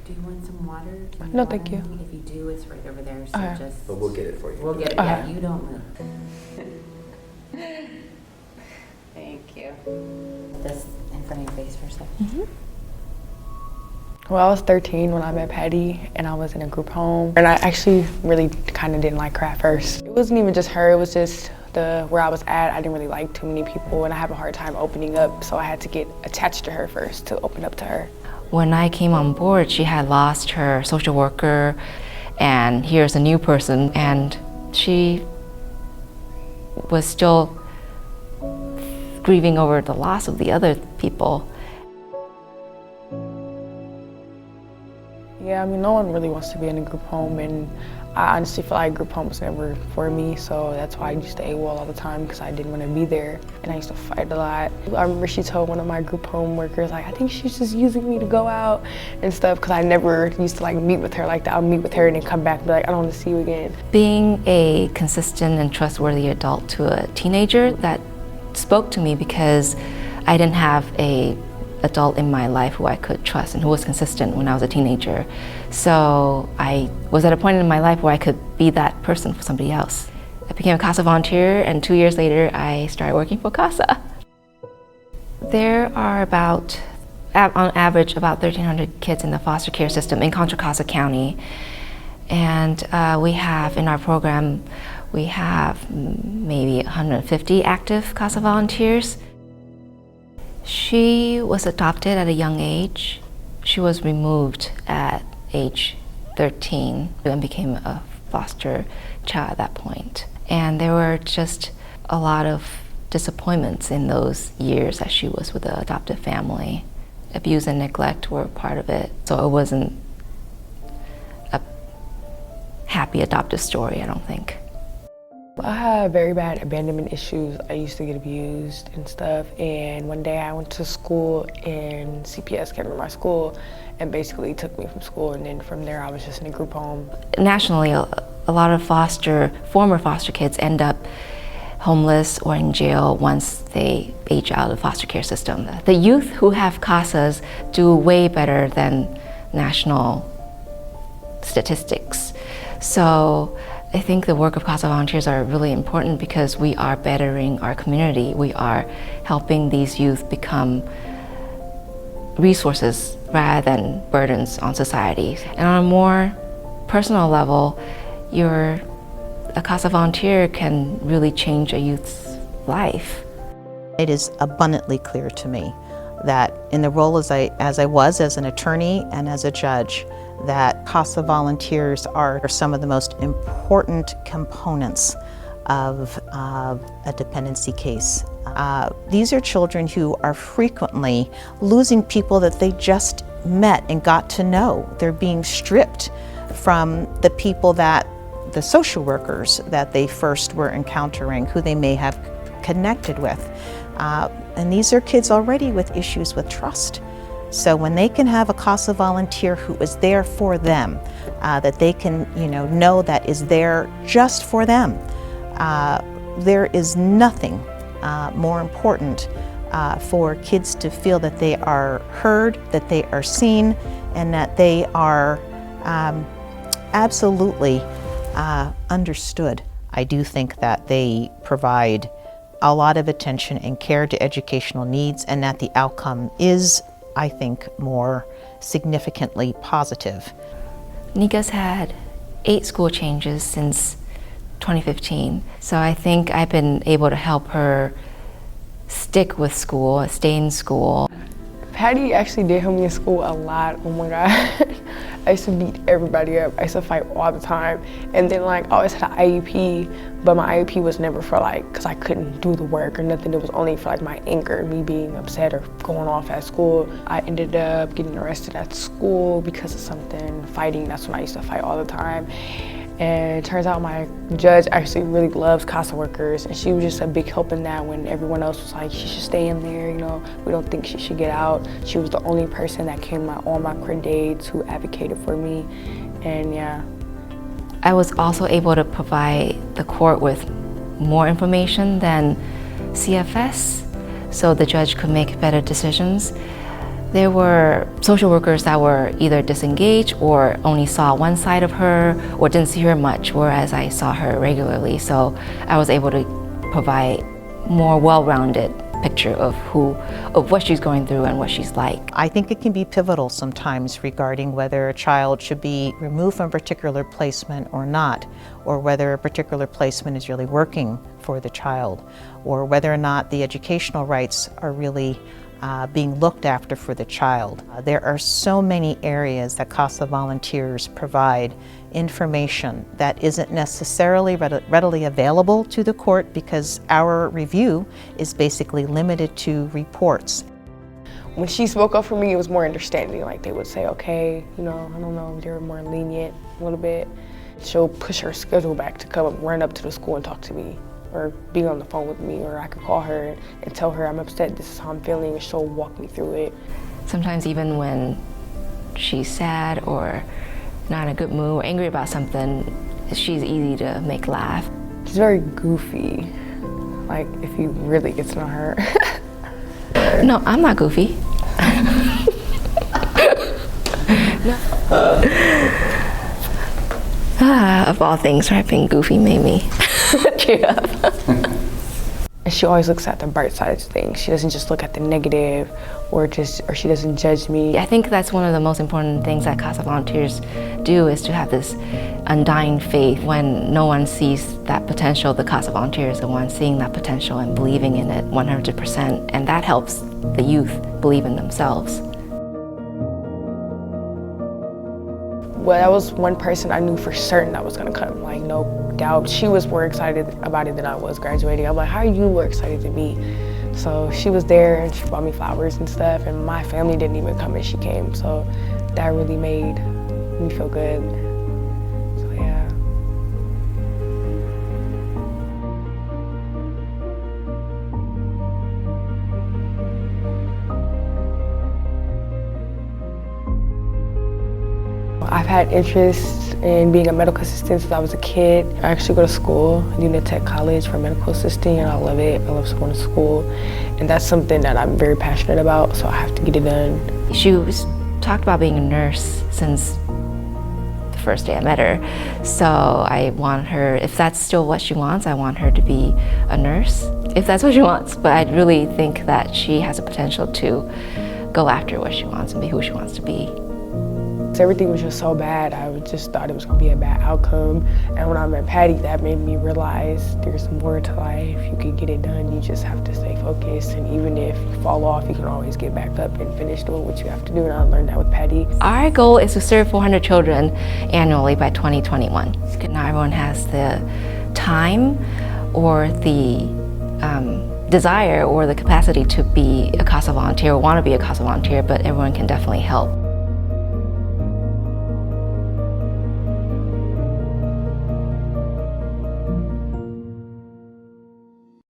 Do you want some water? No, thank you. If you do, it's right over there, so just... But we'll get it for you. We'll get it, yeah, you don't move. Thank you. This in front of your face for a second. Well, I was 13 when I met Pattie, and I was in a group home. And I actually really kind of didn't like her at first. It wasn't even just her, it was just where I was at. I didn't really like too many people, and I have a hard time opening up, so I had to get attached to her first to open up to her. When I came on board, she had lost her social worker, and here's a new person, and she was still grieving over the loss of the other people. Yeah, I mean, no one really wants to be in a group home, and I honestly feel like group home was never for me, so that's why I used to AWOL all the time, because I didn't want to be there, and I used to fight a lot. I remember she told one of my group home workers, like, I think she's just using me to go out and stuff, because I never used to like meet with her like that. I would meet with her and then come back and be like, I don't want to see you again. Being a consistent and trustworthy adult to a teenager, that spoke to me because I didn't have a adult in my life who I could trust and who was consistent when I was a teenager. So I was at a point in my life where I could be that person for somebody else. I became a CASA volunteer, and 2 years later I started working for CASA. There are about, on average, about 1,300 kids in the foster care system in Contra Costa County. And we have, in our program, we have maybe 150 active CASA volunteers. She was adopted at a young age. She was removed at age 13 and became a foster child at that point. And there were just a lot of disappointments in those years that she was with the adoptive family. Abuse and neglect were part of it, so it wasn't a happy adoptive story, I don't think. I had very bad abandonment issues. I used to get abused and stuff, and one day I went to school and CPS came to my school and basically took me from school, and then from there I was just in a group home. Nationally, a lot of former foster kids end up homeless or in jail once they age out of the foster care system. The youth who have CASAs do way better than national statistics. So I think the work of CASA volunteers are really important because we are bettering our community. We are helping these youth become resources rather than burdens on society. And on a more personal level, a CASA volunteer can really change a youth's life. It is abundantly clear to me that in the role as I was as an attorney and as a judge, that CASA volunteers are some of the most important components of a dependency case. These are children who are frequently losing people that they just met and got to know. They're being stripped from the people the social workers that they first were encountering, who they may have connected with. And these are kids already with issues with trust. So when they can have a CASA volunteer who is there for them, that they can know that is there just for them, there is nothing more important for kids to feel that they are heard, that they are seen, and that they are absolutely understood. I do think that they provide a lot of attention and care to educational needs, and that the outcome is, I think, more significantly positive. Nika's had 8 school changes since 2015, so I think I've been able to help her stick with school, stay in school. Pattie actually did help me in school a lot. Oh my God. I used to beat everybody up. I used to fight all the time. And then I always had an IEP, but my IEP was never for because I couldn't do the work or nothing. It was only for my anger, me being upset or going off at school. I ended up getting arrested at school because of something, fighting. That's when I used to fight all the time. And it turns out my judge actually really loves CASA workers, and she was just a big help in that when everyone else was like, she should stay in there, we don't think she should get out. She was the only person that came to all my court dates who advocated for me, and yeah. I was also able to provide the court with more information than CFS, so the judge could make better decisions. There were social workers that were either disengaged or only saw one side of her or didn't see her much, whereas I saw her regularly. So I was able to provide more well-rounded picture of what she's going through and what she's like. I think it can be pivotal sometimes regarding whether a child should be removed from a particular placement or not, or whether a particular placement is really working for the child, or whether or not the educational rights are really being looked after for the child. There are so many areas that CASA volunteers provide information that isn't necessarily readily available to the court because our review is basically limited to reports. When she spoke up for me, it was more understanding. Like they would say, okay, I don't know, they're more lenient a little bit. She'll push her schedule back to come run up to the school and talk to me, or be on the phone with me, or I could call her and tell her I'm upset, this is how I'm feeling, and she'll walk me through it. Sometimes even when she's sad or not in a good mood or angry about something, she's easy to make laugh. She's very goofy, like if you really get to know her. No, I'm not goofy. Of all things, right, being goofy made me cheer up. And she always looks at the bright side of things. She doesn't just look at the negative or she doesn't judge me. I think that's one of the most important things that CASA volunteers do, is to have this undying faith. When no one sees that potential, the CASA volunteer is the one seeing that potential and believing in it 100%, and that helps the youth believe in themselves. Well, that was one person I knew for certain that was gonna come, like no doubt. She was more excited about it than I was graduating. I'm like, how are you more excited to be? So she was there and she bought me flowers and stuff, and my family didn't even come and she came. So that really made me feel good. So yeah. I've had interest in being a medical assistant since I was a kid. I actually go to school, Nika Tech College for medical assisting, and I love it. I love going to school, and that's something that I'm very passionate about, so I have to get it done. She talked about being a nurse since the first day I met her, so I want her, if that's still what she wants, I want her to be a nurse, if that's what she wants. But I really think that she has a potential to go after what she wants and be who she wants to be. Everything was just so bad. I just thought it was going to be a bad outcome. And when I met Pattie, that made me realize there's more to life. You can get it done. You just have to stay focused. And even if you fall off, you can always get back up and finish doing what you have to do. And I learned that with Pattie. Our goal is to serve 400 children annually by 2021. Not everyone has the time or the desire or the capacity to be a CASA volunteer or want to be a CASA volunteer, but everyone can definitely help.